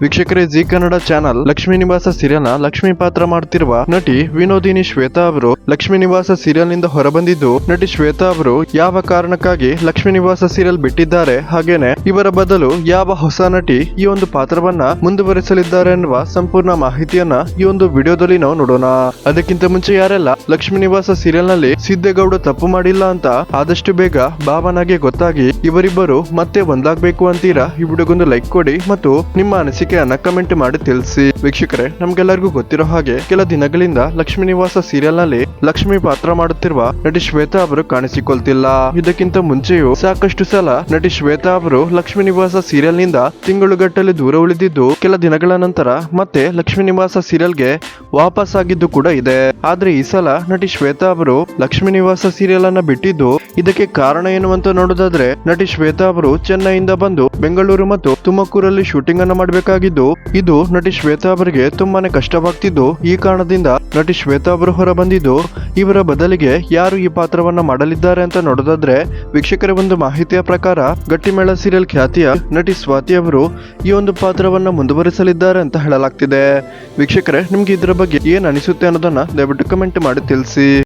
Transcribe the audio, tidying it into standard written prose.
ವೀಕ್ಷಕರೇ, G Kannada channel Lakshmi ನಿವಾಸ serial ನ ಲಕ್ಷ್ಮಿ ಪಾತ್ರ ಮಾಡ್ತಿರುವ ನಟಿ ವಿನೋದಿನಿ ಶ್ವೇತಾ ಅವರು ಲಕ್ಷ್ಮೀ ನಿವಾಸ ಸೀರಿಯಲ್ ನಿಂದ ಹೊರಬಂದಿದ್ದು, ನಟಿ ಶ್ವೇತಾ ಅವರು ಯಾವ ಕಾರಣಕ್ಕಾಗಿ ಲಕ್ಷ್ಮೀ ನಿವಾಸ ಸೀರಿಯಲ್ ಬಿಟ್ಟಿದ್ದಾರೆ, ಹಾಗೇನೆ ಇವರ ಬದಲು ಯಾವ ಹೊಸ ನಟಿ ಈ ಒಂದು ಪಾತ್ರವನ್ನ ಮುಂದುವರಿಸಲಿದ್ದಾರೆ ಎನ್ನುವ ಸಂಪೂರ್ಣ ಮಾಹಿತಿಯನ್ನ ಈ ಒಂದು ವಿಡಿಯೋದಲ್ಲಿ ನಾವು ನೋಡೋಣ. ಅದಕ್ಕಿಂತ ಮುಂಚೆ ಯಾರೆಲ್ಲ ಲಕ್ಷ್ಮೀ ನಿವಾಸ ಸೀರಿಯಲ್ ನಲ್ಲಿ ಸಿದ್ದೇಗೌಡ ತಪ್ಪು ಮಾಡಿಲ್ಲ ಅಂತ ಆದಷ್ಟು ಬೇಗ ಭಾವನಾಗೆ ಗೊತ್ತಾಗಿ ಇವರಿಬ್ಬರು ಮತ್ತೆ ಒಂದಾಗಬೇಕು ಅಂತೀರಾ, ಈ ವಿಡಿಯೋಗೊಂದು ಲೈಕ್ ಕೊಡಿ ಮತ್ತು ನಿಮ್ಮ ಅನಿಸಿಕೆಯನ್ನ ಕಮೆಂಟ್ ಮಾಡಿ ತಿಳಿಸಿ. ವೀಕ್ಷಕರೇ, ನಮ್ಗೆಲ್ಲರಿಗೂ ಗೊತ್ತಿರೋ ಹಾಗೆ ಕೆಲ ದಿನಗಳಿಂದ ಲಕ್ಷ್ಮೀ ನಿವಾಸ ಸೀರಿಯಲ್ ನಲ್ಲಿ ಲಕ್ಷ್ಮಿ ಪಾತ್ರ ಮಾಡುತ್ತಿರುವ ನಟಿ ಶ್ವೇತಾ ಅವರು ಕಾಣಿಸಿಕೊಳ್ತಿಲ್ಲ. ಇದಕ್ಕಿಂತ ಮುಂಚೆಯೂ ಸಾಕಷ್ಟು ಸಲ ನಟಿ ಶ್ವೇತಾ ಅವರು ಲಕ್ಷ್ಮೀ ನಿವಾಸ ಸೀರಿಯಲ್ ನಿಂದ ತಿಂಗಳುಗಟ್ಟಲೆ ದೂರ ಉಳಿದಿದ್ದು, ಕೆಲ ದಿನಗಳ ನಂತರ ಮತ್ತೆ ಲಕ್ಷ್ಮೀ ನಿವಾಸ ಸೀರಿಯಲ್ಗೆ ವಾಪಸ್ ಆಗಿದ್ದು ಕೂಡ ಇದೆ. ಆದ್ರೆ ಈ ಸಲ ನಟಿ ಶ್ವೇತಾ ಅವರು ಲಕ್ಷ್ಮೀ ನಿವಾಸ ಸೀರಿಯಲ್ ಅನ್ನ ಬಿಟ್ಟಿದ್ದು, ಇದಕ್ಕೆ ಕಾರಣ ಏನು ಅಂತ ನೋಡೋದಾದ್ರೆ, ನಟಿ ಶ್ವೇತಾ ಅವರು ಚೆನ್ನೈಯಿಂದ ಬಂದು ಬೆಂಗಳೂರು ಮತ್ತು ತುಮಕೂರಲ್ಲಿ ಶೂಟಿಂಗ್ ಅನ್ನ ಮಾಡಬೇಕಾಗಿದ್ದು, ಇದು ನಟಿ ಶ್ವೇತಾ ಅವರಿಗೆ ತುಂಬಾನೇ ಕಷ್ಟವಾಗ್ತಿದ್ದು, ಈ ಕಾರಣದಿಂದ ನಟಿ ಶ್ವೇತಾ ಅವರು ಹೊರ ಬಂದಿದ್ದು, ಇವರ ಬದಲಿಗೆ ಯಾರು ಈ ಪಾತ್ರವನ್ನ ಮಾಡಲಿದ್ದಾರೆ ಅಂತ ನೋಡೋದಾದ್ರೆ, ವೀಕ್ಷಕರ ಒಂದು ಮಾಹಿತಿಯ ಪ್ರಕಾರ ಗಟ್ಟಿಮೇಳ ಸೀರಿಯಲ್ ಖ್ಯಾತಿಯ ನಟಿ ಸ್ವಾತಿ ಅವರು ಈ ಒಂದು ಪಾತ್ರವನ್ನ ಮುಂದುವರಿಸಲಿದ್ದಾರೆ ಅಂತ ಹೇಳಲಾಗ್ತಿದೆ. ವೀಕ್ಷಕರೇ, ನಿಮ್ಗೆ ಇದರ ಬಗ್ಗೆ ಏನ್ ಅನಿಸುತ್ತೆ ಅನ್ನೋದನ್ನ ದಯವಿಟ್ಟು ಕಮೆಂಟ್ ಮಾಡಿ ತಿಳಿಸಿ.